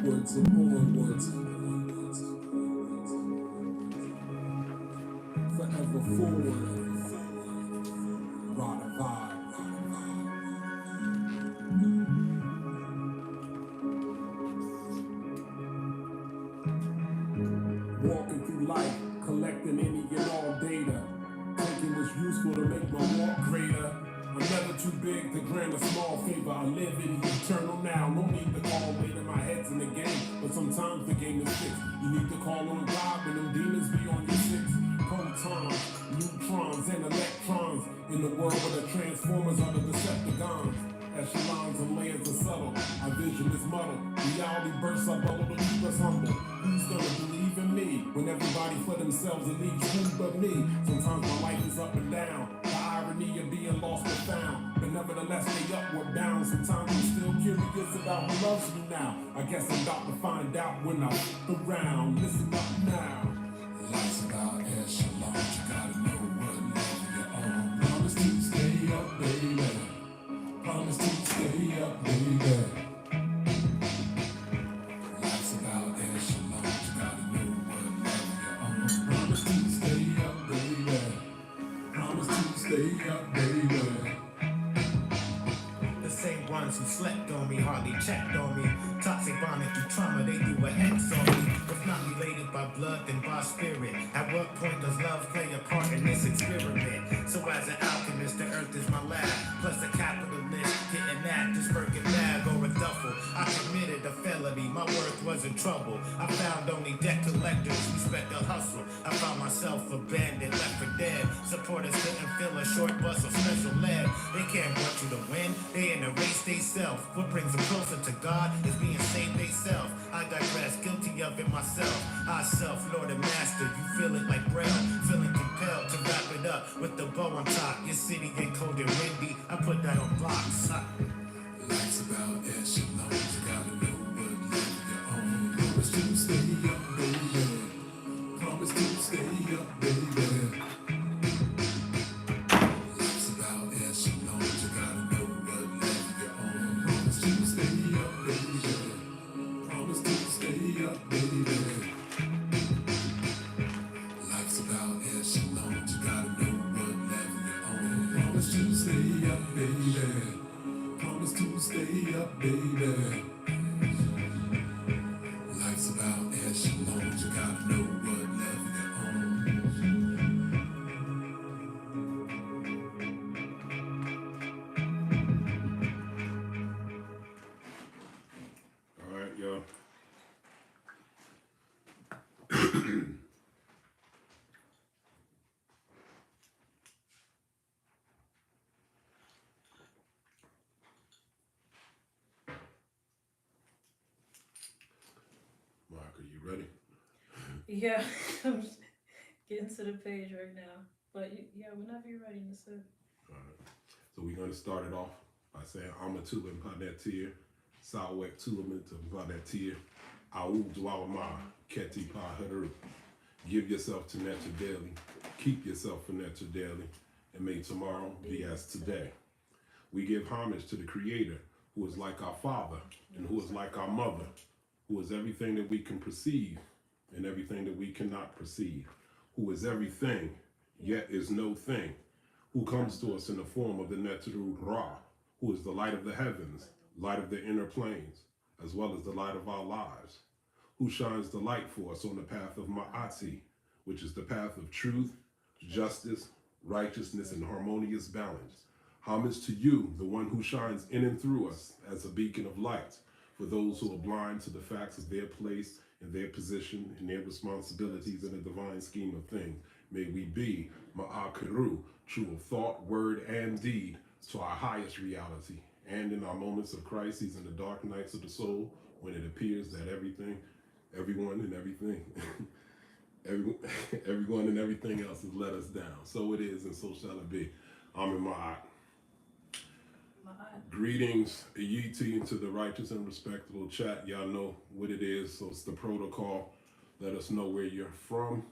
onwards and onwards, forever forward, ride a vibe. Walking through life, collecting any and all data, taking what's useful to make my walk greater. I'm never too big to grant a small favor. I live in the eternal now. No need to call later. My head's in the game, but sometimes the game is fixed. You need to call on God when them demons be on your six. Protons, neutrons, and electrons in the world where the transformers are the Decepticons. Echelons and layers are subtle. Our vision is muddled. Reality bursts our bubble to keep us humble. Who's gonna believe in me when everybody for themselves and needs food but me? Sometimes my life is up and down. The irony of being lost and found, but nevertheless they upward bound. Sometimes I'm still curious about who loves me now. I guess I'm about to find out when I look around. Listen up now. Life's about echelons. You gotta know what level you're on. Promise to stay up, baby. Promise to stay up, baby. Life's about echelons. You gotta know what level you're on. Promise to stay up, baby. Promise to stay up, baby. The same ones who slept on me hardly checked on me. Toxic bonding through trauma, they do a hex on me. If not related by blood, then by spirit. At what point does love play a part in this experiment? So as an alchemist, the earth is my lab. Plus a capitalist, getting at this Birkin bag or a duffel. I committed a felony, my worth was in trouble. I found only debt collectors, respect the hustle. I found myself abandoned, left for dead. Supporters couldn't fill a short bus or special lead. They can't want you to win, they in the race they self. What brings them closer to God is being saved they self. I digress, guilty of it myself. I self, Lord and Master, you feel it like Braille. Feeling compelled to wrap it up with the bow on top. Your city get cold and windy, I put that on blocks. Life's about echelons. You gotta know what level you're on. Promise to stay up, baby. Promise to stay up, baby. Life's about echelons. You gotta know what level you're on. Promise to stay up, baby. Promise to stay up, baby. Life's about echelons. You gotta know what level you're on. Promise to stay up, baby. Promise to stay up, baby. Life's about echelons. You gotta know what level you're on. All right, y'all. Mark, are you ready? Yeah, I'm just getting to the page right now. But yeah, whenever you're ready, Nasir. All right. So we're going to start it off by saying Amatula Panetir, Sawek Tulamenta Panetir, Aul Dwawama, Keti Pa Haru. Give yourself to nature daily, keep yourself for nature daily, and may tomorrow be as today. We give homage to the Creator, who is like our Father, and who is like our Mother, who is everything that we can perceive and everything that we cannot perceive, who is everything, yet is no thing, who comes to us in the form of the Neteru Ra, who is the light of the heavens, light of the inner planes, as well as the light of our lives, who shines the light for us on the path of Ma'ati, which is the path of truth, justice, righteousness, and harmonious balance. Homage to you, the one who shines in and through us as a beacon of light for those who are blind to the facts of their place and their position and their responsibilities in the divine scheme of things. May we be Ma'akaru, true of thought, word, and deed, to our highest reality. And in our moments of crises and the dark nights of the soul, when it appears that everything, everyone and everything, everyone and everything else has let us down. So it is, and so shall it be. I'm in my eye. Greetings, Yiti, to the righteous and respectable chat. Y'all know what it is, so it's the protocol. Let us know where you're from.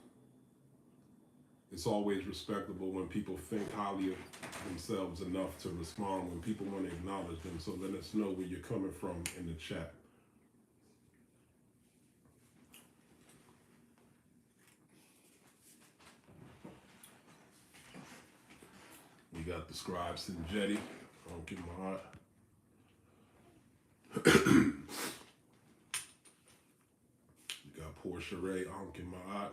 It's always respectable when people think highly of themselves enough to respond, when people want to acknowledge them. So let us know where you're coming from in the chat. got the scribe Sinjetti, Uncle Mahat. We got Portia Ray, Uncle Mahat.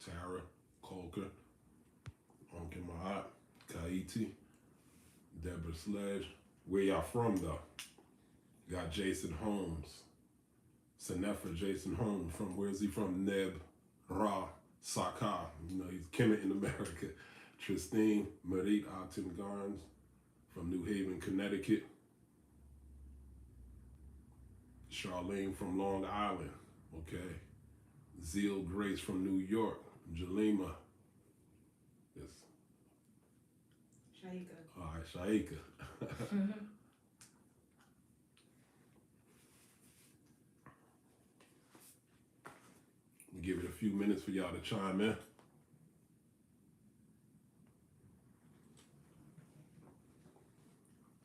Tara Colker, Uncle Mahat. Kaiti, Deborah Sledge. Where y'all from though? Got Jason Holmes. Senefer Jason Holmes. From where's he from? Neb Ra Saka. You know, he's Kemet in America. Tristine Marit Alton Garns from New Haven, Connecticut. Charlene from Long Island. Okay. Zeal Grace from New York. Jalima. Yes. Shaika. All right, Shaika. Give it a few minutes for y'all to chime in.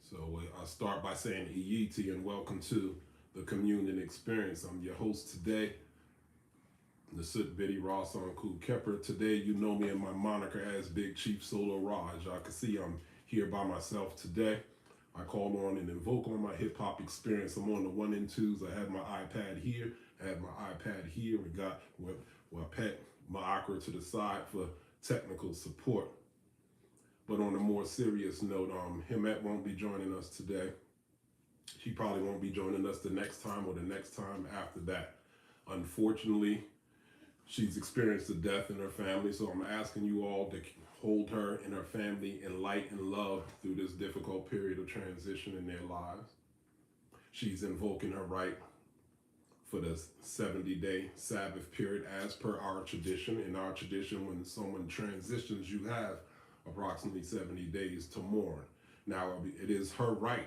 So I'll start by saying Iyiti and welcome to the Communion Experience. I'm your host today, Nasut Biddy Ross Uncle Kepper. Today you know me and my moniker as Big Chief Solo Raw. As y'all can see, I'm here by myself today. I call on and invoke on my hip hop experience. I'm on the 1 and 2s. I had my iPad here. I had my iPad here. We got Pet Maakra to the side for technical support. But on a more serious note, Himet won't be joining us today. She probably won't be joining us the next time or the next time after that. Unfortunately, she's experienced a death in her family, so I'm asking you all to hold her and her family in light and love through this difficult period of transition in their lives. She's invoking her right for the 70-day Sabbath period as per our tradition. In our tradition, when someone transitions, you have approximately 70 days to mourn. Now, it is her right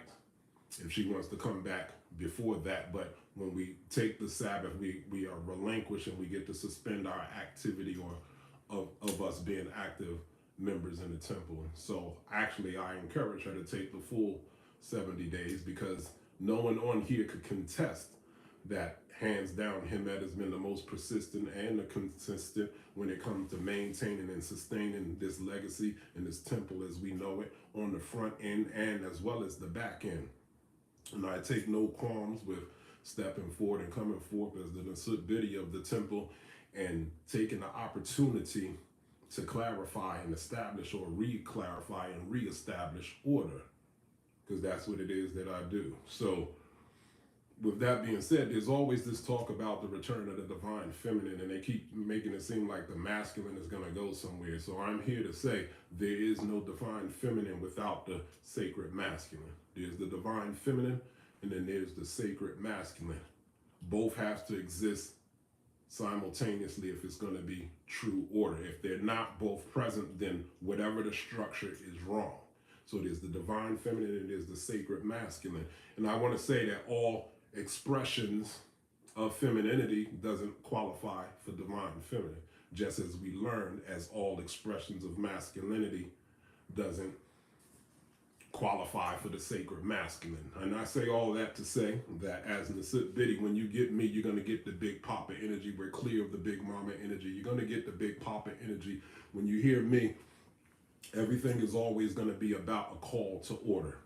if she wants to come back before that, but when we take the Sabbath, we are relinquished and we get to suspend our activity or of us being active members in the temple. So actually, I encourage her to take the full 70 days because no one on here could contest that. Hands down, Himet has been the most persistent and the consistent when it comes to maintaining and sustaining this legacy and this temple as we know it on the front end and as well as the back end. And I take no qualms with stepping forward and coming forth as the Nasut Biddy of the temple and taking the opportunity to clarify and establish or re-clarify and re-establish order, because that's what it is that I do. So with that being said, there's always this talk about the return of the divine feminine, and they keep making it seem like the masculine is going to go somewhere. So I'm here to say there is no divine feminine without the sacred masculine. There's the divine feminine, and then there's the sacred masculine. Both have to exist simultaneously if it's going to be true order. If they're not both present, then whatever the structure is wrong. So there's the divine feminine and there's the sacred masculine. And I want to say that all expressions of femininity doesn't qualify for divine feminine, just as we learned as all expressions of masculinity doesn't qualify for the sacred masculine. And I say all that to say that as Nasut Biddy, when you get me, you're going to get the big papa energy. We're clear of the big mama energy. You're going to get the big papa energy. When you hear me, everything is always going to be about a call to order.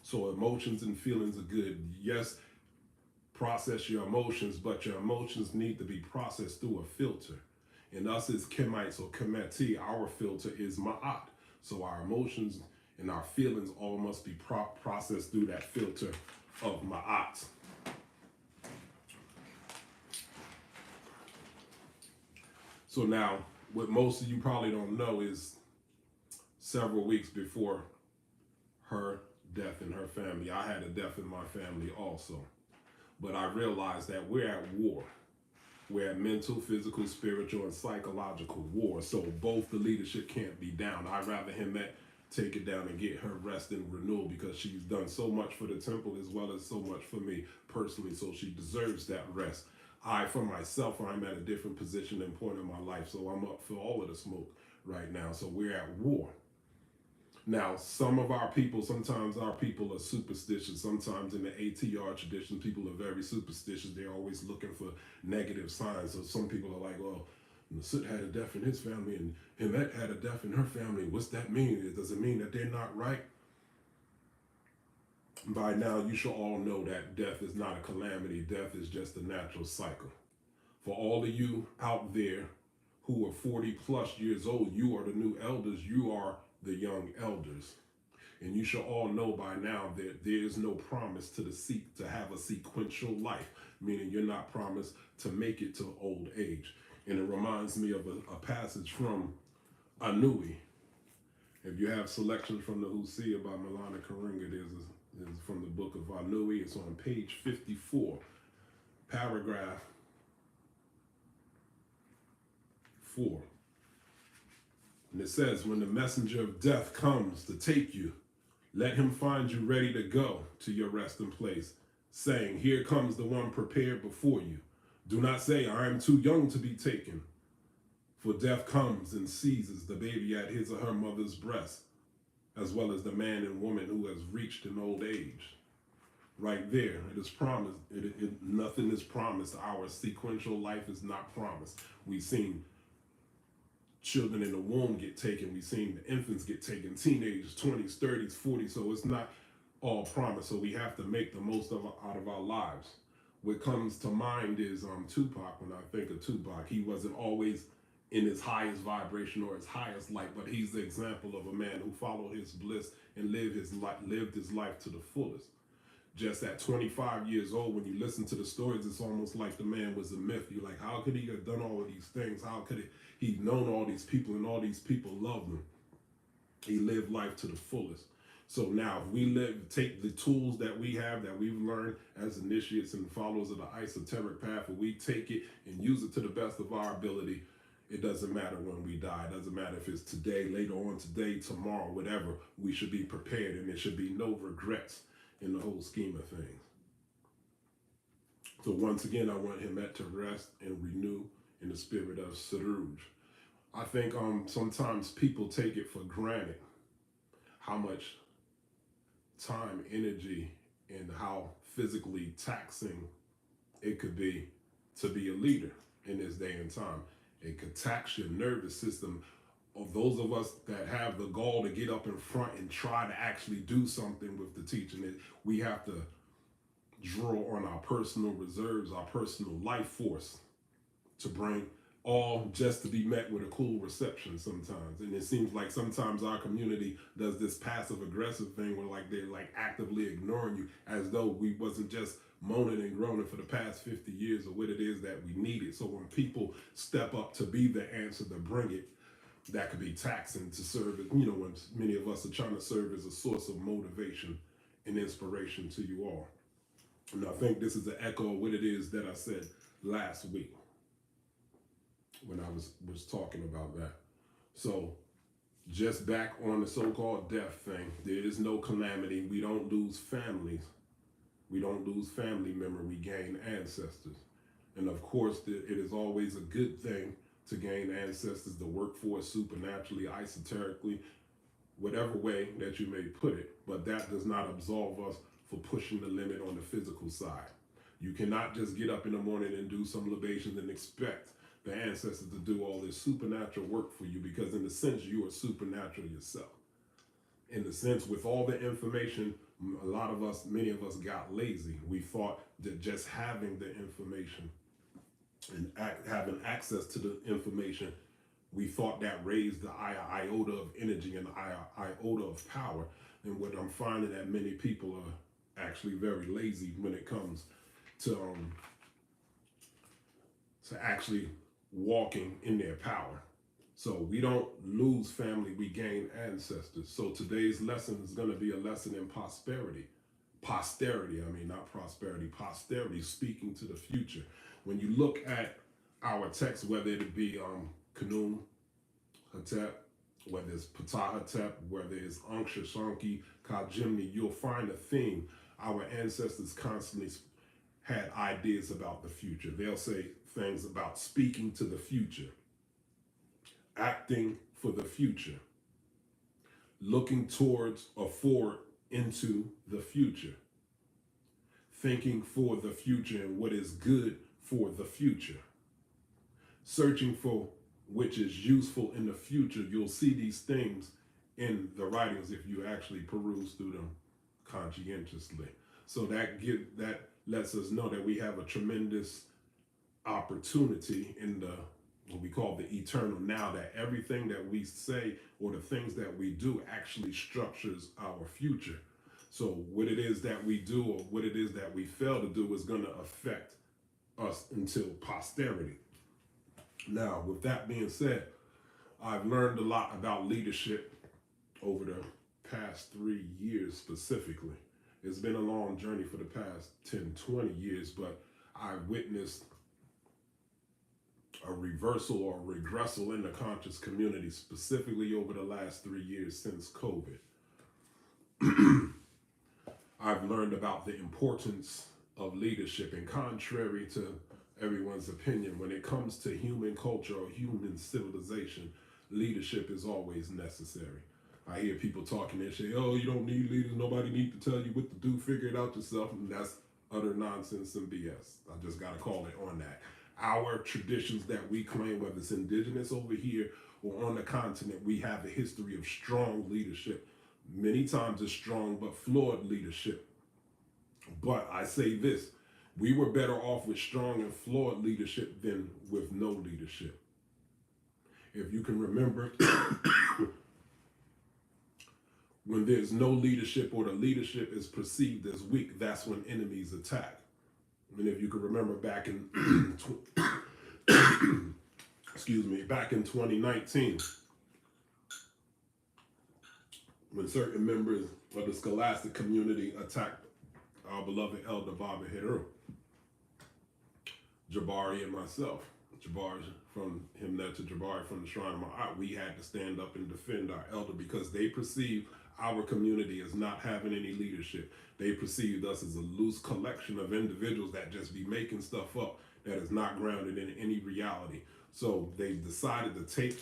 So emotions and feelings are good. Yes, process your emotions, but your emotions need to be processed through a filter. And us as Kemites or Kemeti, our filter is Ma'at. So our emotions and our feelings all must be processed through that filter of Ma'at. So now, what most of you probably don't know is several weeks before her death in her family, I had a death in my family also. But I realized that we're at war. We're at mental, physical, spiritual, and psychological war. So both the leadership can't be down. I'd rather Himet take it down and get her rest and renewal because she's done so much for the temple as well as so much for me personally. So she deserves that rest. I, for myself, I'm at a different position and point in my life. So I'm up for all of the smoke right now. So we're at war. Now, sometimes our people are superstitious. Sometimes in the ATR tradition, people are very superstitious. They're always looking for negative signs. So some people are like, well, Soot had a death in his family, and Hemet had a death in her family. What's that mean? Does it mean that they're not right? By now, you should all know that death is not a calamity. Death is just a natural cycle. For all of you out there who are 40 plus years old, you are the new elders. You are the young elders. And you should all know by now that there is no promise to have a sequential life, meaning you're not promised to make it to old age. And it reminds me of a passage from Anui. If you have selections from the Hosea by Milana Karinga, there's from the book of Anui. It's on page 54, paragraph 4. And it says, when the messenger of death comes to take you, let him find you ready to go to your resting place, saying, here comes the one prepared before you. Do not say, I am too young to be taken. For death comes and seizes the baby at his or her mother's breast, as well as the man and woman who has reached an old age. Right there, it is promised. Nothing is promised. Our sequential life is not promised. We've seen children in the womb get taken. We've seen the infants get taken, teenagers, 20s, 30s, 40s. So it's not all promised. So we have to make the most out of our lives. What comes to mind is Tupac. When I think of Tupac, he wasn't always in his highest vibration or his highest light, but he's the example of a man who followed his bliss and lived his life to the fullest. Just at 25 years old, when you listen to the stories, it's almost like the man was a myth. You're like, how could he have done all of these things? How could he known all these people and all these people loved him? He lived life to the fullest. So now if we take the tools that we have, that we've learned as initiates and followers of the esoteric path, and we take it and use it to the best of our ability, it doesn't matter when we die. It doesn't matter if it's today, later on today, tomorrow, whatever. We should be prepared, and there should be no regrets in the whole scheme of things. So once again, I want him to rest and renew in the spirit of Saruj. I think sometimes people take it for granted how much time, energy, and how physically taxing it could be to be a leader in this day and time. It could tax your nervous system. Of those of us that have the gall to get up in front and try to actually do something with the teaching, we have to draw on our personal reserves, our personal life force to bring all just to be met with a cool reception sometimes. And it seems like sometimes our community does this passive aggressive thing where like they're like actively ignoring you, as though we wasn't just moaning and groaning for the past 50 years of what it is that we needed. So when people step up to be the answer, to bring it, that could be taxing to serve it. When many of us are trying to serve as a source of motivation and inspiration to you all. And I think this is an echo of what it is that I said last week when I was talking about that. So just back on the so-called death thing, there is no calamity. We don't lose families. We don't lose family members. We gain ancestors. And of course, it is always a good thing to gain ancestors, to work for us supernaturally, esoterically, whatever way that you may put it. But that does not absolve us for pushing the limit on the physical side. You cannot just get up in the morning and do some libations and expect the ancestors to do all this supernatural work for you, because in a sense, you are supernatural yourself. In the sense, with all the information, many of us got lazy. We thought that just having the information and having access to the information, we thought that raised the iota of energy and the iota of power. And what I'm finding that many people are actually very lazy when it comes to actually walking in their power. So we don't lose family, we gain ancestors. So today's lesson is going to be a lesson in posterity, not prosperity, posterity, speaking to the future. When you look at our text, whether it be Kemmunion, Hotep, whether it's Ptah Hotep, whether it's Ankh Shashanki, Kemmunion, you'll find a theme. Our ancestors constantly had ideas about the future. They'll say things about speaking to the future, acting for the future, looking towards or forward into the future, thinking for the future and what is good for the future, searching for which is useful in the future. You'll see these things in the writings if you actually peruse through them conscientiously. So that lets us know that we have a tremendous opportunity in the what we call the eternal now, that everything that we say or the things that we do actually structures our future. So what it is that we do or what it is that we fail to do is going to affect us until posterity. Now, with that being said, I've learned a lot about leadership over the past 3 years specifically. It's been a long journey for the past 10, 20 years, but I witnessed a reversal or regressal in the conscious community, specifically over the last 3 years since COVID. I've learned about the importance of leadership, and contrary to everyone's opinion, when it comes to human culture or human civilization, leadership is always necessary. I hear people talking and say, oh, you don't need leaders, nobody needs to tell you what to do, figure it out yourself, and that's utter nonsense and BS. I just gotta call it on that. Our traditions that we claim, whether it's indigenous over here or on the continent, we have a history of strong leadership. Many times it's strong but flawed leadership. But I say this, we were better off with strong and flawed leadership than with no leadership. If you can remember, when there's no leadership or the leadership is perceived as weak, that's when enemies attack. And if you can remember back in back in 2019, when certain members of the scholastic community attacked our beloved elder Baba Heru, Jabari and myself, Jabari from Himnet to Jabari from the Shrine of Ma'at, we had to stand up and defend our elder because they perceived our community as not having any leadership. They perceived us as a loose collection of individuals that just be making stuff up that is not grounded in any reality. So they decided to take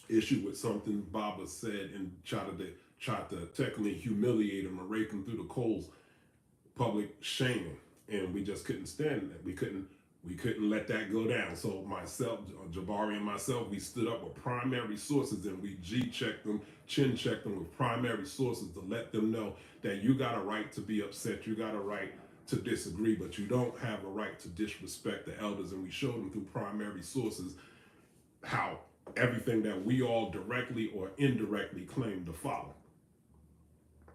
issue with something Baba said and tried to technically humiliate him or rake him through the coals, public shaming. And we just couldn't stand that. We couldn't let that go down. So myself, Jabari and myself, we stood up with primary sources and we G-checked them, chin-checked them with primary sources to let them know that you got a right to be upset, you got a right to disagree, but you don't have a right to disrespect the elders. And we showed them through primary sources how everything that we all directly or indirectly claim to follow.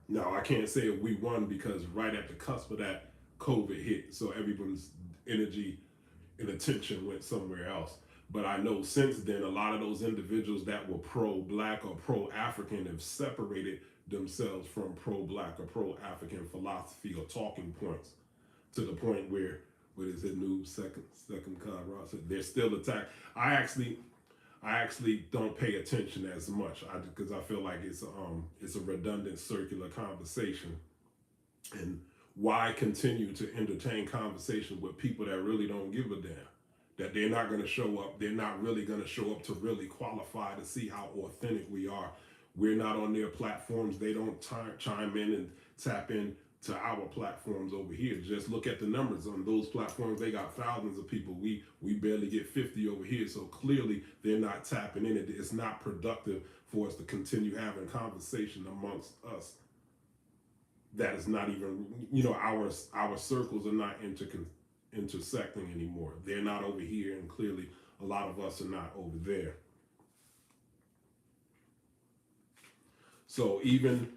Now, I can't say we won because right at the cusp of that, COVID hit, so everyone's energy and attention went somewhere else. But I know since then, a lot of those individuals that were pro-Black or pro-African have separated themselves from pro-Black or pro-African philosophy or talking points to the point where, what is it, new second Conrad said, they're still attacked. I actually don't pay attention as much because I feel like it's a redundant circular conversation. And why continue to entertain conversation with people that really don't give a damn? That they're not going to show up. They're not really going to show up to really qualify to see how authentic we are. We're not on their platforms. They don't chime in and tap in to our platforms over here. Just look at the numbers on those platforms. They got thousands of people. We barely get 50 over here. So clearly they're not tapping in. It's not productive for us to continue having conversation amongst us. That is not even, our circles are not intersecting anymore. They're not over here, and clearly a lot of us are not over there. So even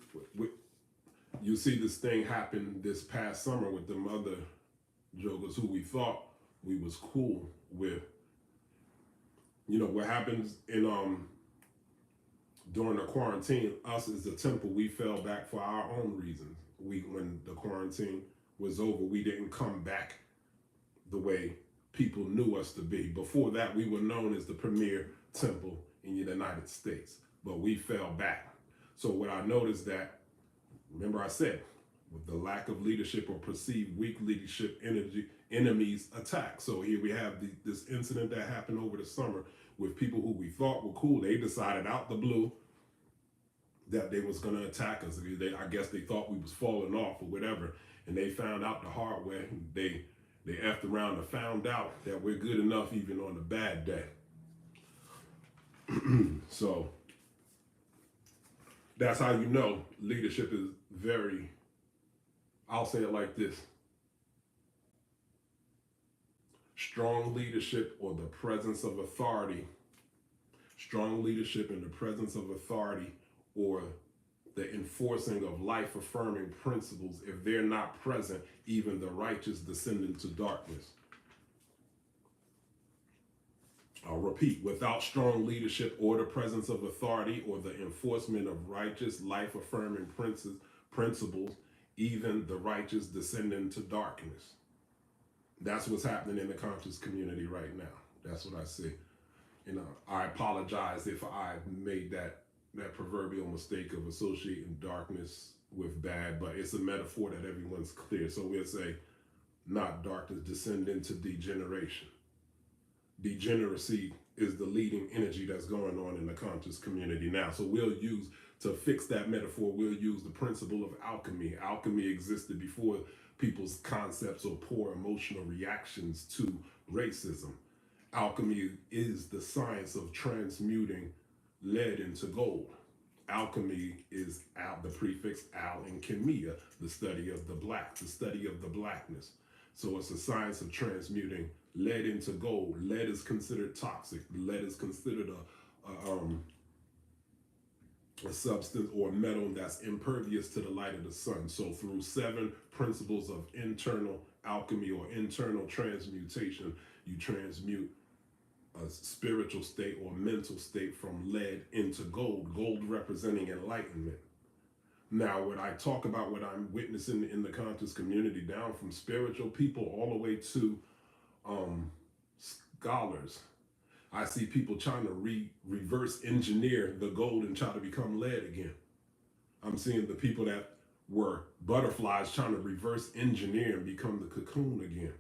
you see this thing happen this past summer with them other jokers who we thought we was cool with. What happens in during the quarantine, us as a temple, we fell back for our own reasons. When the quarantine was over, we didn't come back the way people knew us to be. Before that, we were known as the premier temple in the United States, but we fell back. So what I noticed that, remember I said, with the lack of leadership or perceived weak leadership, enemies attack. So here we have this incident that happened over the summer with people who we thought were cool. They decided out the blue that they was going to attack us. I guess they thought we was falling off or whatever, and they found out the hard way. They effed around and found out that we're good enough even on a bad day. So that's how you know leadership is very, I'll say it like this: strong leadership or the presence of authority, strong leadership in the presence of authority, or the enforcing of life affirming principles, if they're not present, even the righteous descend into darkness. I'll repeat: without strong leadership or the presence of authority or the enforcement of righteous life affirming principles, even the righteous descend into darkness. That's what's happening in the conscious community right now. That's what I see. I apologize if I made that proverbial mistake of associating darkness with bad, but it's a metaphor that everyone's clear. So we'll say, not darkness, descend into degeneration. Degeneracy is the leading energy that's going on in the conscious community now. So we'll use, to fix that metaphor, we'll use the principle of alchemy. Alchemy existed before people's concepts or poor emotional reactions to racism. Alchemy is the science of transmuting lead into gold. Alchemy is the prefix al in chemia, the study of the black, the study of the blackness. So it's a science of transmuting lead into gold. Lead is considered toxic. Lead is considered a substance or metal that's impervious to the light of the sun. So through 7 principles of internal alchemy or internal transmutation, you transmute a spiritual state or mental state from lead into gold, gold representing enlightenment. Now, when I talk about what I'm witnessing in the conscious community, down from spiritual people all the way to scholars, I see people trying to reverse engineer the gold and try to become lead again. I'm seeing the people that were butterflies trying to reverse engineer and become the cocoon again.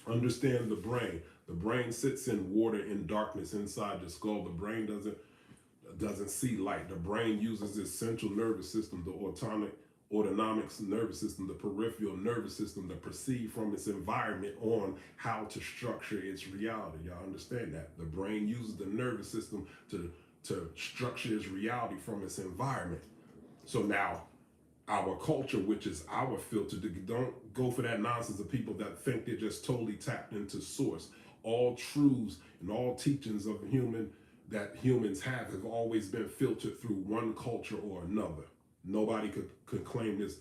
Understand the brain. The brain sits in water, in darkness inside the skull. The brain doesn't see light. The brain uses its central nervous system, the autonomic nervous system, the peripheral nervous system, to perceive from its environment on how to structure its reality. Y'all understand that? The brain uses the nervous system to structure its reality from its environment. So now, our culture, which is our filter, don't go for that nonsense of people that think they're just totally tapped into source. All truths and all teachings of that humans have always been filtered through one culture or another. Nobody could claim this.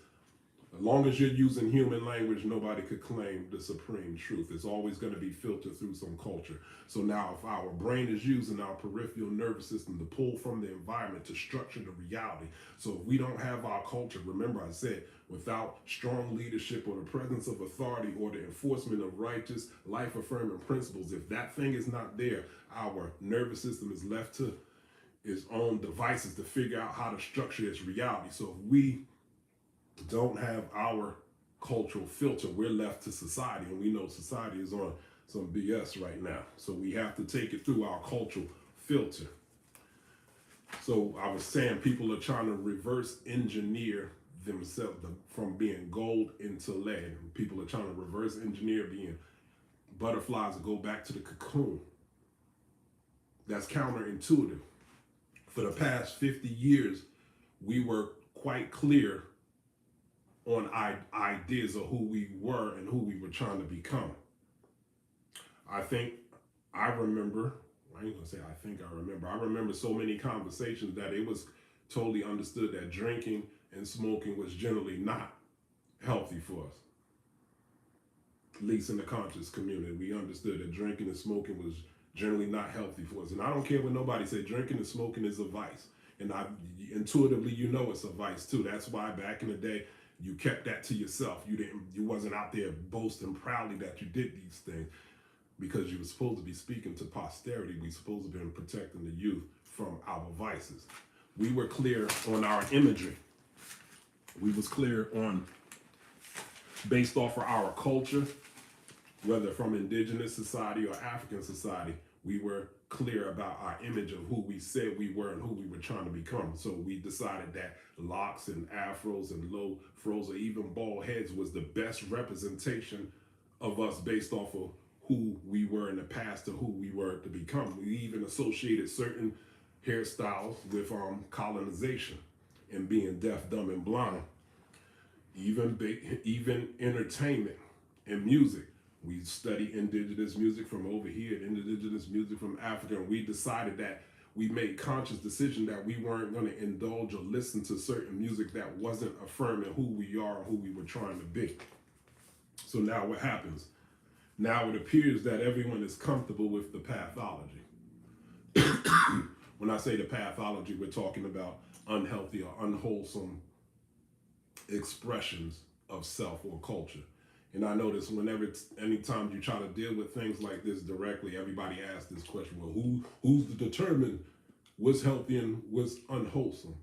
As long as you're using human language, nobody could claim the supreme truth. It's always going to be filtered through some culture. So now if our brain is using our peripheral nervous system to pull from the environment to structure the reality. So if we don't have our culture, remember I said, without strong leadership or the presence of authority or the enforcement of righteous life-affirming principles, if that thing is not there, our nervous system is left to its own devices to figure out how to structure its reality. So if we don't have our cultural filter, we're left to society, and we know society is on some BS right now. So we have to take it through our cultural filter. So I was saying people are trying to reverse engineer themselves from being gold into lead. People are trying to reverse engineer being butterflies to go back to the cocoon. That's counterintuitive. For the past 50 years, we were quite clear on ideas of who we were and who we were trying to become. I remember so many conversations that it was totally understood that drinking and smoking was generally not healthy for us. At least in the conscious community, we understood that drinking and smoking was generally not healthy for us. And I don't care what nobody say, drinking and smoking is a vice. And intuitively, it's a vice too. That's why back in the day, you kept that to yourself. You wasn't out there boasting proudly that you did these things, because you were supposed to be speaking to posterity. We supposed to be protecting the youth from our vices. We were clear on our imagery. We was clear on, based off of our culture, whether from indigenous society or African society, we were clear about our image of who we said we were and who we were trying to become. So we decided that locks and afros and low fros or even bald heads was the best representation of us based off of who we were in the past to who we were to become. We even associated certain hairstyles with colonization and being deaf, dumb, and blind. Even entertainment and music. We study indigenous music from over here, indigenous music from Africa, and we decided that we made conscious decision that we weren't going to indulge or listen to certain music that wasn't affirming who we are and who we were trying to be. So now what happens? Now it appears that everyone is comfortable with the pathology. When I say the pathology, we're talking about unhealthy or unwholesome expressions of self or culture. And I notice anytime you try to deal with things like this directly, everybody asks this question: well, who's to determine what's healthy and what's unwholesome?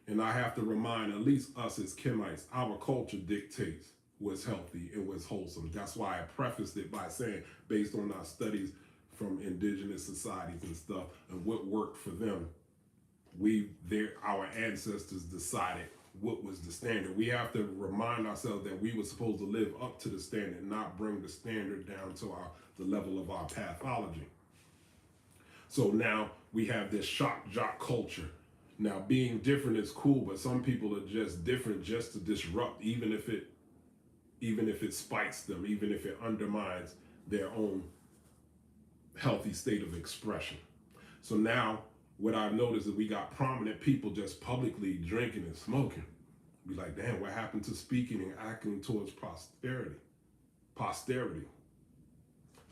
And I have to remind at least us as Kemites, our culture dictates what's healthy and what's wholesome. That's why I prefaced it by saying, based on our studies from indigenous societies and stuff and what worked for them, our ancestors decided what was the standard. We have to remind ourselves that we were supposed to live up to the standard, not bring the standard down to the level of our pathology. So now we have this shock jock culture. Now being different is cool, but some people are just different just to disrupt, even if it spikes them, even if it undermines their own healthy state of expression. So now what I've noticed is we got prominent people just publicly drinking and smoking. Be like, damn, what happened to speaking and acting towards posterity?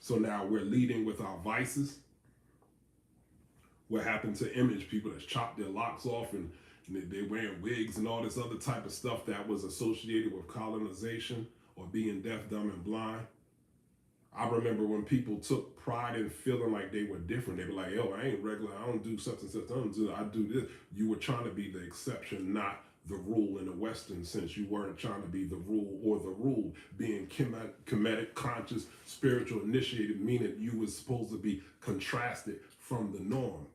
So now we're leading with our vices. What happened to image? People that chopped their locks off and they're wearing wigs and all this other type of stuff that was associated with colonization or being deaf, dumb, and blind. I remember when people took pride in feeling like they were different. They were like, yo, I ain't regular. I don't do such and such. I do this. You were trying to be the exception, not the rule in the Western sense. You weren't trying to be the rule or the rule. Being Kemetic, conscious, spiritual, initiated, meaning you were supposed to be contrasted from the norm.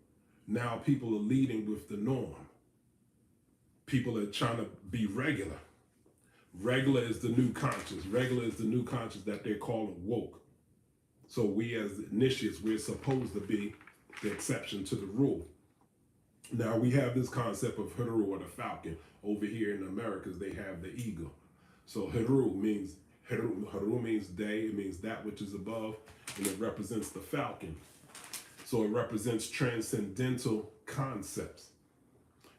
Now people are leading with the norm. People are trying to be regular. Regular is the new conscious. Regular is the new conscious that they're calling woke. So we as initiates, we're supposed to be the exception to the rule. Now we have this concept of Heru or the falcon. Over here in the Americas, they have the eagle. So Heru means day, it means that which is above, and it represents the falcon. So it represents transcendental concepts.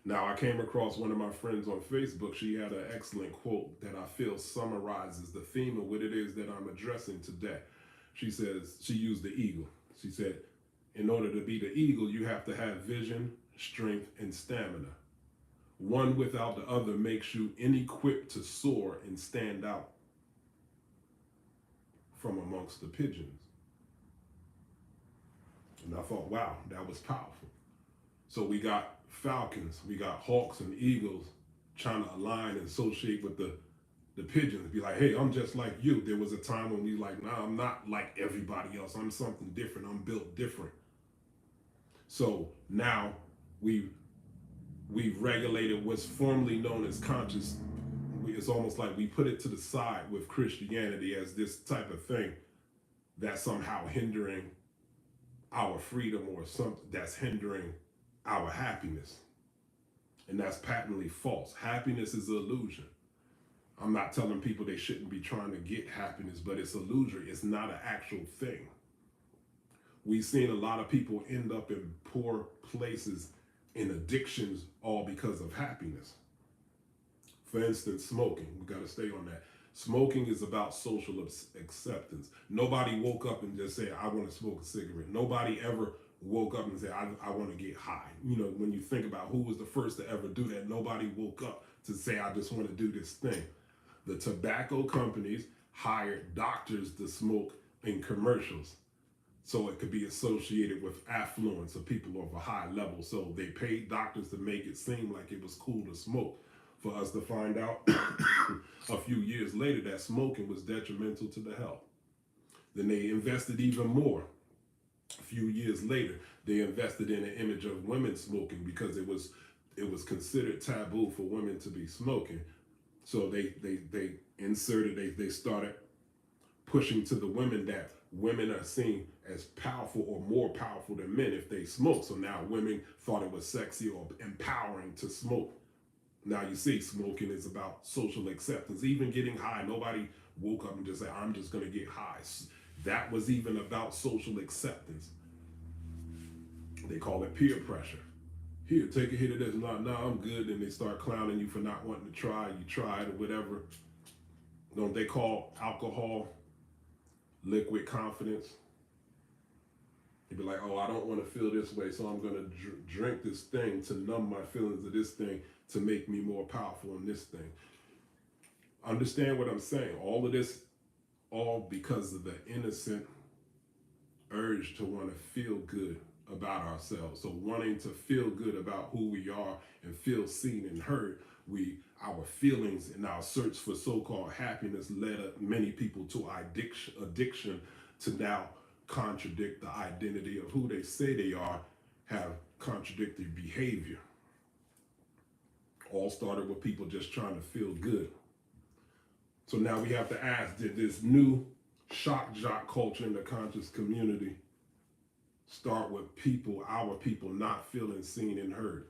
Now I came across one of my friends on Facebook. She had an excellent quote that I feel summarizes the theme of what it is that I'm addressing today. She says, she used the eagle. She said, in order to be the eagle, you have to have vision, strength, and stamina. One without the other makes you inequipped to soar and stand out from amongst the pigeons. And I thought, wow, that was powerful. So we got falcons, we got hawks and eagles trying to align and associate with the pigeons. Be like, hey, I'm just like you. There was a time when we like, nah, I'm not like everybody else. I'm something different. I'm built different. So now we've regulated what's formerly known as conscious. It's almost like we put it to the side with Christianity as this type of thing that's somehow hindering our freedom or something that's hindering our happiness. And that's patently false. Happiness is an illusion. I'm not telling people they shouldn't be trying to get happiness, but it's illusory. It's not an actual thing. We've seen a lot of people end up in poor places in addictions all because of happiness. For instance, smoking. We got to stay on that. Smoking is about social acceptance. Nobody woke up and just said, I want to smoke a cigarette. Nobody ever woke up and said, I want to get high. You know, when you think about who was the first to ever do that, nobody woke up to say, I just want to do this thing. The tobacco companies hired doctors to smoke in commercials, so it could be associated with affluence of people of a high level. So they paid doctors to make it seem like it was cool to smoke, for us to find out a few years later that smoking was detrimental to the health. Then they invested even more. A few years later, they invested in an image of women smoking because it was considered taboo for women to be smoking. So they started pushing to the women that women are seen as powerful or more powerful than men if they smoke. So now women thought it was sexy or empowering to smoke. Now you see, smoking is about social acceptance. Even getting high, nobody woke up and just said, I'm just going to get high. That was even about social acceptance. They call it peer pressure. Here, take a hit of this. No, I'm good. And they start clowning you for not wanting to try. You tried or whatever. Don't they call alcohol liquid confidence? You'd be like, oh, I don't want to feel this way, so I'm going to drink this thing to numb my feelings of this thing to make me more powerful in this thing. Understand what I'm saying? All of this, all because of the innocent urge to want to feel good about ourselves. So wanting to feel good about who we are and feel seen and heard, our feelings and our search for so-called happiness led many people to addiction to now contradict the identity of who they say they are, have contradictory behavior. All started with people just trying to feel good. So now we have to ask, did this new shock jock culture in the conscious community start with our people not feeling seen and heard?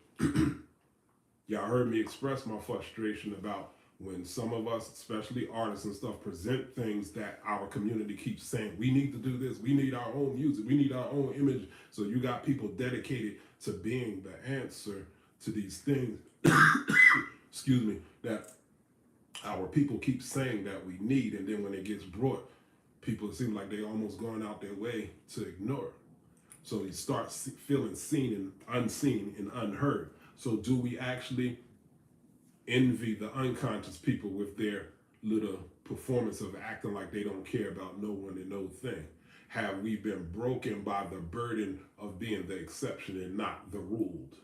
Y'all heard me express my frustration about when some of us, especially artists and stuff, present things that our community keeps saying, we need to do this, we need our own music, we need our own image. So you got people dedicated to being the answer to these things, excuse me, that our people keep saying that we need, and then when it gets brought, people seem like they're almost going out their way to ignore it. So you start feeling seen and unseen and unheard. So do we actually envy the unconscious people with their little performance of acting like they don't care about no one and no thing? Have we been broken by the burden of being the exception and not the ruled?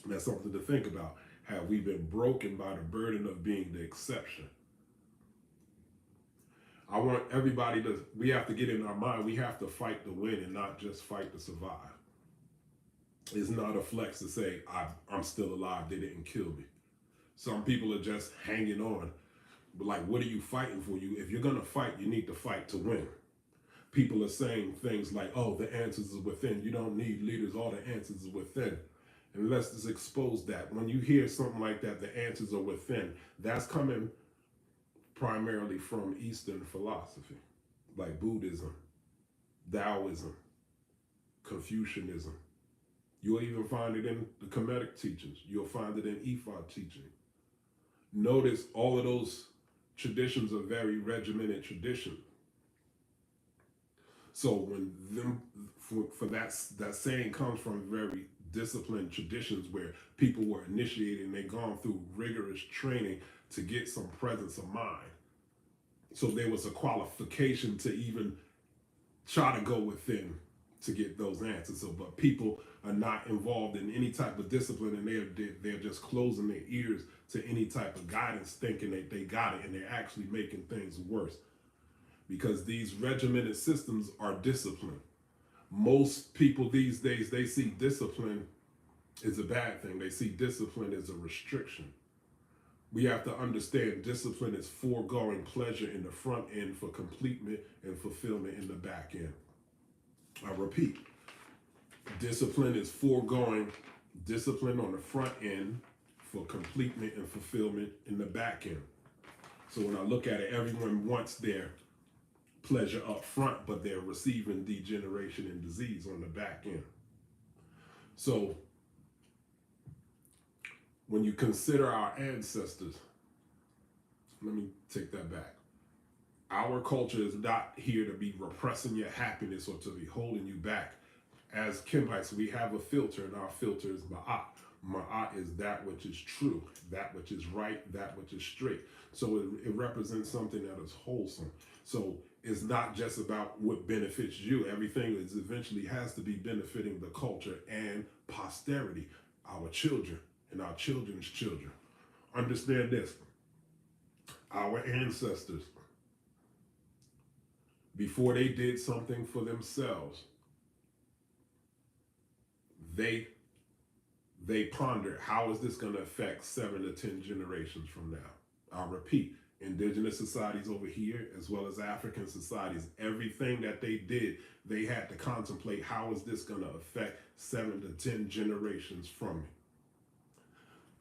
That's something to think about. Have we been broken by the burden of being the exception? I want everybody we have to get in our mind, we have to fight to win and not just fight to survive. It's not a flex to say, I'm still alive, they didn't kill me. Some people are just hanging on. But like, what are you fighting for? If you're gonna fight, you need to fight to win. People are saying things like, oh, the answers are within. You don't need leaders, all the answers are within. And let's just expose that. When you hear something like that, the answers are within, that's coming primarily from Eastern philosophy, like Buddhism, Taoism, Confucianism. You'll even find it in the Kemetic teachings. You'll find it in Ifa teaching. Notice all of those traditions are very regimented traditions. So when that saying comes from very disciplined traditions where people were initiated and they've gone through rigorous training to get some presence of mind. So there was a qualification to even try to go within to get those answers. So, but people are not involved in any type of discipline, and they're just closing their ears to any type of guidance, thinking that they got it, and they're actually making things worse. Because these regimented systems are discipline. Most people these days, they see discipline as a bad thing. They see discipline as a restriction. We have to understand discipline is foregoing pleasure in the front end for completement and fulfillment in the back end. I repeat, discipline is foregoing discipline on the front end for completement and fulfillment in the back end. So when I look at it, everyone wants their pleasure up front, but they're receiving degeneration and disease on the back end. So when you consider our ancestors, let me take that back. Our culture is not here to be repressing your happiness or to be holding you back. As Kempites, we have a filter, and our filter is Ma'at. Ma'at is that which is true, that which is right, that which is straight. So it represents something that is wholesome. So it's not just about what benefits you. Everything is eventually has to be benefiting the culture and posterity, our children and our children's children. Understand this. Our ancestors, before they did something for themselves, they pondered, how is this going to affect 7 to 10 generations from now? I'll repeat, Indigenous societies over here, as well as African societies, everything that they did, they had to contemplate how is this going to affect 7 to 10 generations from me.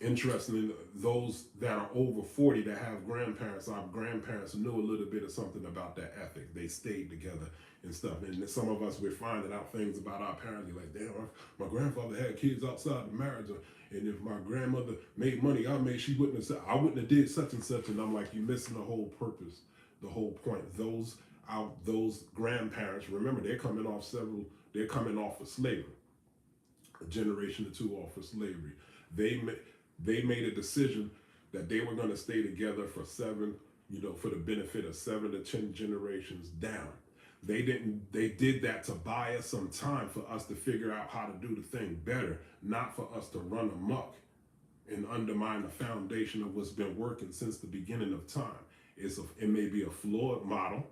Interestingly, those that are over 40 that have grandparents, our grandparents knew a little bit of something about that ethic. They stayed together and stuff. And some of us, we're finding out things about our parents. You're like, damn, my grandfather had kids outside the marriage. And if my grandmother made money, she wouldn't have said, I wouldn't have did such and such. And I'm like, you're missing the whole purpose, the whole point. Those grandparents, remember, they're coming off of slavery, a generation or two off of slavery. They made a decision that they were going to stay together for for the benefit of 7 to 10 generations down. They did that to buy us some time for us to figure out how to do the thing better, not for us to run amok and undermine the foundation of what's been working since the beginning of time. It may be a flawed model,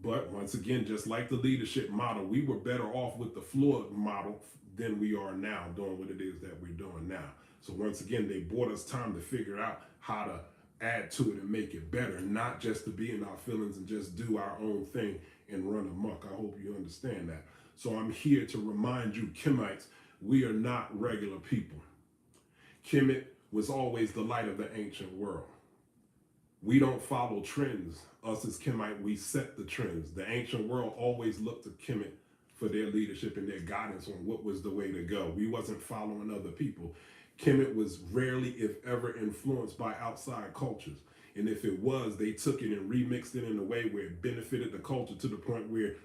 but once again, just like the leadership model, we were better off with the flawed model than we are now doing what it is that we're doing now. So once again, they bought us time to figure out how to add to it and make it better, not just to be in our feelings and just do our own thing and run amok. I hope you understand that. So I'm here to remind you, Kemites, we are not regular people. Kemet was always the light of the ancient world. We don't follow trends. Us as Kemite, we set the trends. The ancient world always looked to Kemet for their leadership and their guidance on what was the way to go. We wasn't following other people. Kemet was rarely, if ever, influenced by outside cultures. And if it was, they took it and remixed it in a way where it benefited the culture to the point where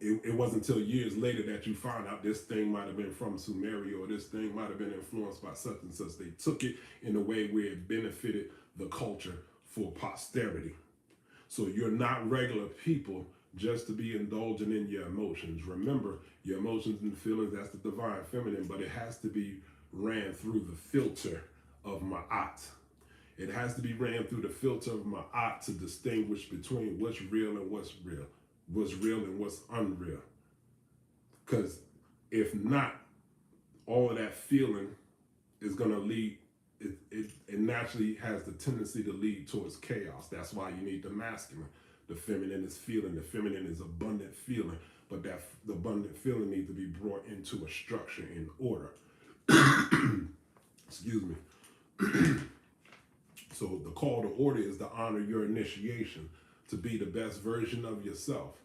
it wasn't until years later that you found out this thing might have been from Sumeria or this thing might have been influenced by such and such. They took it in a way where it benefited the culture for posterity. So you're not regular people just to be indulging in your emotions. Remember, your emotions and feelings, that's the divine feminine, but it has to be ran through the filter of Ma'at. It has to be ran through the filter of Ma'at to distinguish between what's real and what's real and what's unreal. Because if not, all of that feeling is going to lead, it naturally has the tendency to lead towards chaos. That's why you need the masculine. The feminine is feeling, the feminine is abundant feeling, but the abundant feeling needs to be brought into a structure in order. Excuse me. So the call to order is to honor your initiation, to be the best version of yourself,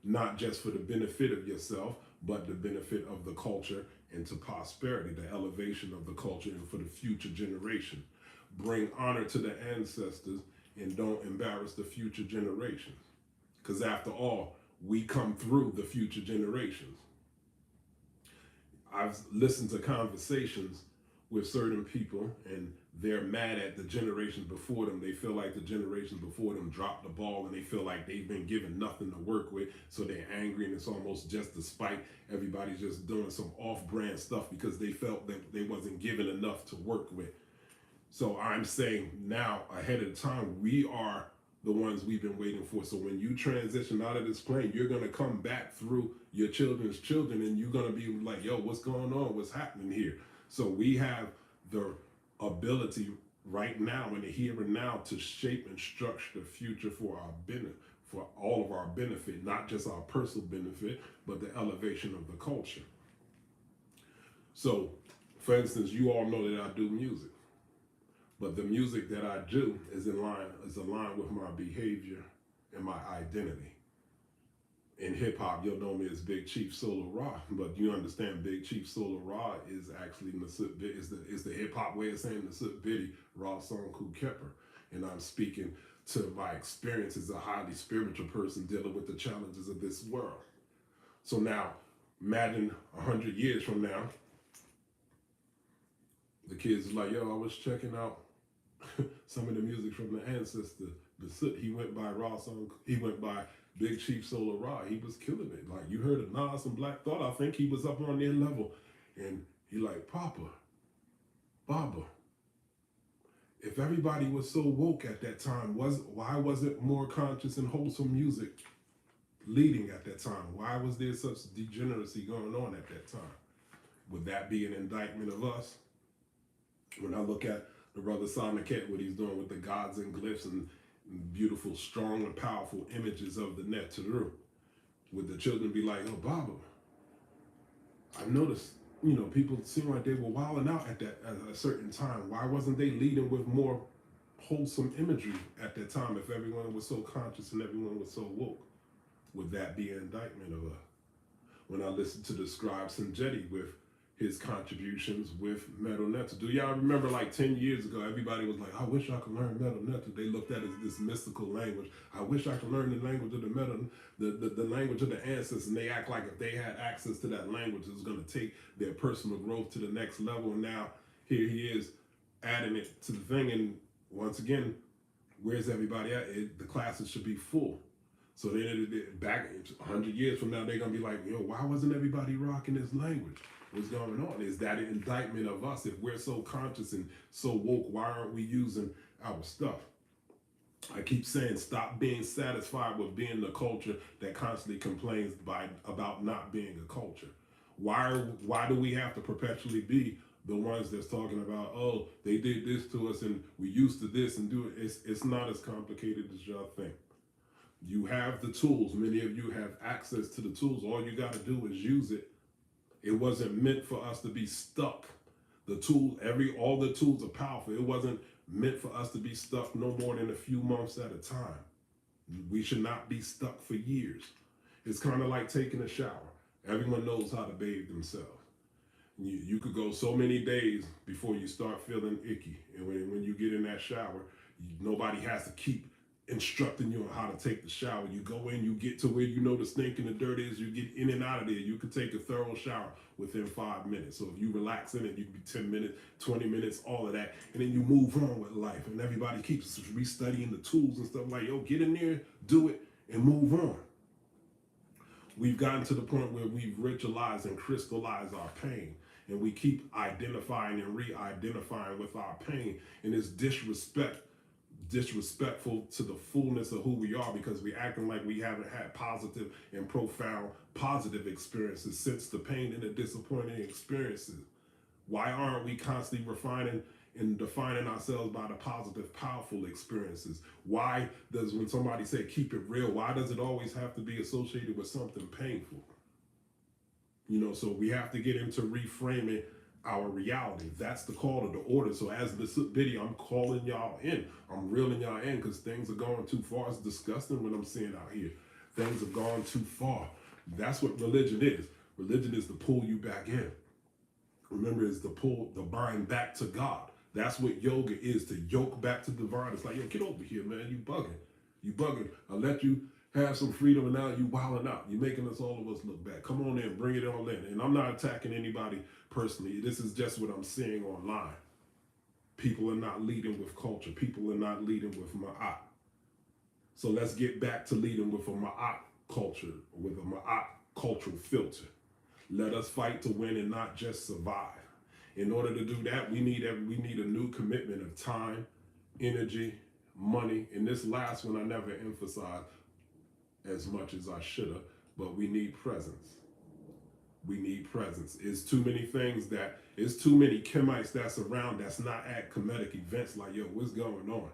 not just for the benefit of yourself, but the benefit of the culture and to prosperity, the elevation of the culture and for the future generation. Bring honor to the ancestors and don't embarrass the future generations. Because after all, we come through the future generations. I've listened to conversations with certain people and they're mad at the generations before them. They feel like the generations before them dropped the ball and they feel like they've been given nothing to work with. So they're angry and it's almost just a spite. Everybody's just doing some off-brand stuff because they felt that they wasn't given enough to work with. So I'm saying now, ahead of time, we are the ones we've been waiting for. So when you transition out of this plane, you're going to come back through your children's children and you're going to be like, yo, what's going on? What's happening here? So we have the ability right now in the here and now to shape and structure the future for our benefit, for all of our benefit, not just our personal benefit, but the elevation of the culture. So, for instance, you all know that I do music. But the music that I do is aligned with my behavior and my identity. In hip hop, you'll know me as Big Chief Solar Raw, but you understand Big Chief Solar Raw is actually is the hip hop way of saying Nasut Biddy Raw Song Ku Kepper. And I'm speaking to my experience as a highly spiritual person dealing with the challenges of this world. So now, imagine 100 years from now, the kids is like, yo, I was checking out some of the music from the ancestor, the Soot. He went by Big Chief Solar Raw. He was killing it. Like, you heard of Nas and Black Thought, I think he was up on their level. And he like, Baba, if everybody was so woke at that time, why wasn't more conscious and wholesome music leading at that time? Why was there such degeneracy going on at that time? Would that be an indictment of us? When I look at The brother Sanaket, what he's doing with the gods and glyphs and beautiful, strong, and powerful images of the net to would the children be like, oh, Baba, I noticed, people seem like they were wilding out at a certain time. Why wasn't they leading with more wholesome imagery at that time if everyone was so conscious and everyone was so woke? Would that be an indictment of us? When I listened to the scribe Sanjeti with his contributions with Metal Netter. Do y'all remember like 10 years ago, everybody was like, I wish I could learn Metal Netter. They looked at it as this mystical language. I wish I could learn the language of the metal, the language of the ancestors. And they act like if they had access to that language, it was going to take their personal growth to the next level. And now here he is adding it to the thing. And once again, where's everybody at? The classes should be full. So then back 100 years from now, they're going to be like, why wasn't everybody rocking this language? What's going on? Is that an indictment of us? If we're so conscious and so woke, why aren't we using our stuff? I keep saying, stop being satisfied with being the culture that constantly complains about not being a culture. Why do we have to perpetually be the ones that's talking about, oh, they did this to us and we used to this and do it? It's not as complicated as y'all think. You have the tools. Many of you have access to the tools. All you got to do is use it. It wasn't meant for us to be stuck. All the tools are powerful. It wasn't meant for us to be stuck no more than a few months at a time. We should not be stuck for years. It's kind of like taking a shower. Everyone knows how to bathe themselves. You could go so many days before you start feeling icky. And when you get in that shower, nobody has to keep instructing you on how to take the shower. You go in, you get to where you know the stink and the dirt is, you get in and out of there. You can take a thorough shower within 5 minutes. So if you relax in it, you can be 10 minutes, 20 minutes, all of that. And then you move on with life. And everybody keeps restudying the tools and stuff like, get in there, do it, and move on. We've gotten to the point where we've ritualized and crystallized our pain. And we keep identifying and re-identifying with our pain. And it's disrespectful to the fullness of who we are, because we're acting like we haven't had positive and profound positive experiences since the pain and the disappointing experiences. Why aren't we constantly refining and defining ourselves by the positive, powerful experiences? Why does, when somebody say keep it real, why does it always have to be associated with something painful? So we have to get into reframing our reality. That's the call to the order. So as this video, I'm calling y'all in. I'm reeling y'all in, because things are going too far. It's disgusting what I'm seeing out here. Things have gone too far. That's what religion is. Religion is to pull you back in. Remember, it's the bind back to God. That's what yoga is, to yoke back to the divine. It's like, get over here, man. You bugging. I let you have some freedom, and now you wilding out. You're making all of us look bad. Come on in, bring it on in. And I'm not attacking anybody personally. This is just what I'm seeing online. People are not leading with culture. People are not leading with ma'at. So let's get back to leading with a ma'at culture, with a ma'at cultural filter. Let us fight to win and not just survive. In order to do that, we need a new commitment of time, energy, money. And this last one I never emphasized as much as I should have, but we need presence. We need presence. It's too many Kemites that's around that's not at Kemetic events like, what's going on?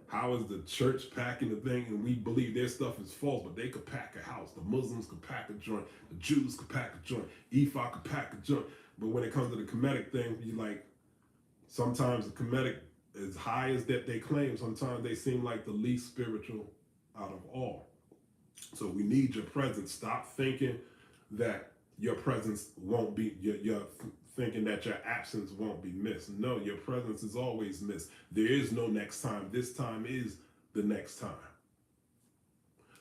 How is the church packing the thing? And we believe their stuff is false, but they could pack a house. The Muslims could pack a joint. The Jews could pack a joint. Ifa could pack a joint. But when it comes to the Kemetic thing, sometimes the Kemetic, as high as that they claim, sometimes they seem like the least spiritual out of all. So we need your presence. Stop thinking that your presence won't be, you're thinking that your absence won't be missed. No, your presence is always missed. There is no next time. This time is the next time.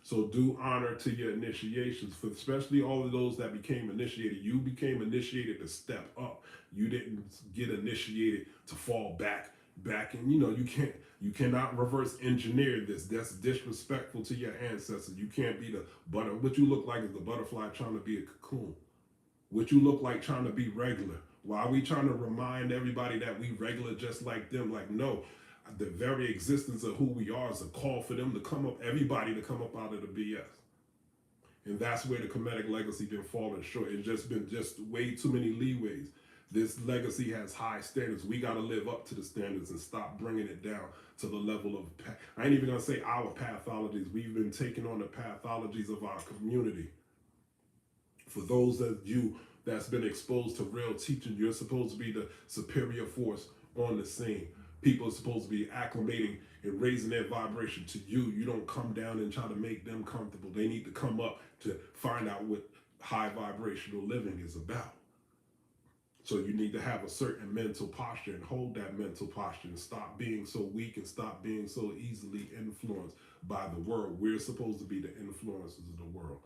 So do honor to your initiations, for especially all of those that became initiated. You became initiated to step up. You didn't get initiated to fall back. And you cannot reverse engineer this. That's disrespectful to your ancestors. You can't be what you look like is the butterfly trying to be a cocoon. What you look like trying to be regular. Why are we trying to remind everybody that we regular just like them? Like, no, the very existence of who we are is a call for them to come up, everybody to come up out of the BS. And that's where the Kemetic legacy been falling short. It's just been way too many leeways. This legacy has high standards. We got to live up to the standards and stop bringing it down to the level of, I ain't even going to say our pathologies. We've been taking on the pathologies of our community. For those of you that's been exposed to real teaching, you're supposed to be the superior force on the scene. People are supposed to be acclimating and raising their vibration to you. You don't come down and try to make them comfortable. They need to come up to find out what high vibrational living is about. So you need to have a certain mental posture and hold that mental posture and stop being so weak and stop being so easily influenced by the world. We're supposed to be the influencers of the world.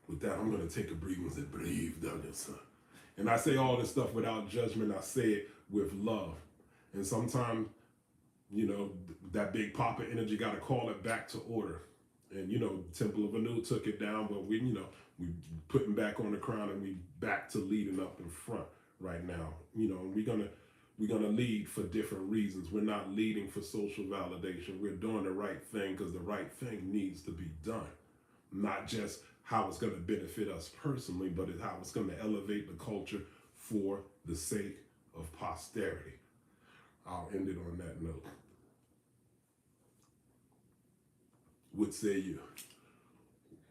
With that, I'm going to take a breather and breathe down your son. And I say all this stuff without judgment. I say it with love. And sometimes, you know, that big Papa energy got to call it back to order. And, you know, Temple of Anu took it down, but we, you know, we putting back on the crown and we back to leading up in front right now. You know, we're gonna lead for different reasons. We're not leading for social validation. We're doing the right thing because the right thing needs to be done. Not just how it's gonna benefit us personally, but it's how it's gonna elevate the culture for the sake of posterity. I'll end it on that note. What say you?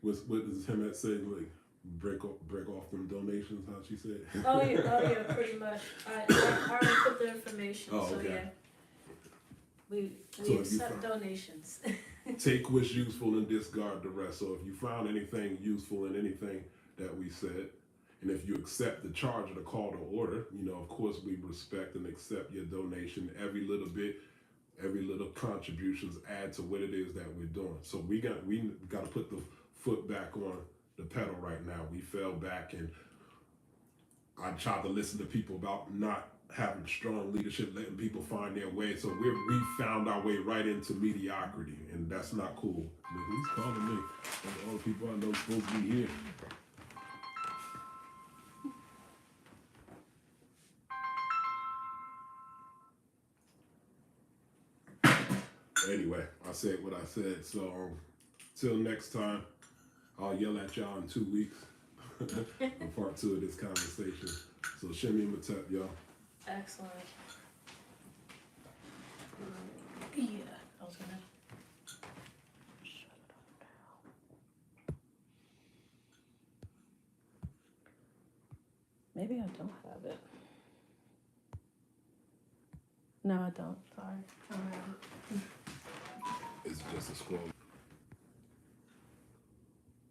What does him that say? Like break off them donations? How she said? Oh yeah, pretty much. I already put the information, Oh, so okay. yeah. We So accept donations. Take what's useful and discard the rest. So if you found anything useful in anything that we said, and if you accept the charge of the call to order, you know, of course we respect and accept your donation. Every little bit, every little contributions add to what it is that we're doing. So we got to put the foot back on the pedal right now. We fell back, and I tried to listen to people about not having strong leadership, letting people find their way. So we found our way right into mediocrity, and that's not cool. But who's calling me? All the people I know supposed to be here. Anyway, I said what I said. So till next time, I'll yell at y'all in 2 weeks for part 2 of this conversation. So shimmy matep, y'all. Excellent. Yeah, I was gonna shut it off now. Maybe I don't have it. No, I don't. Sorry. I don't have it. It's just a scroll.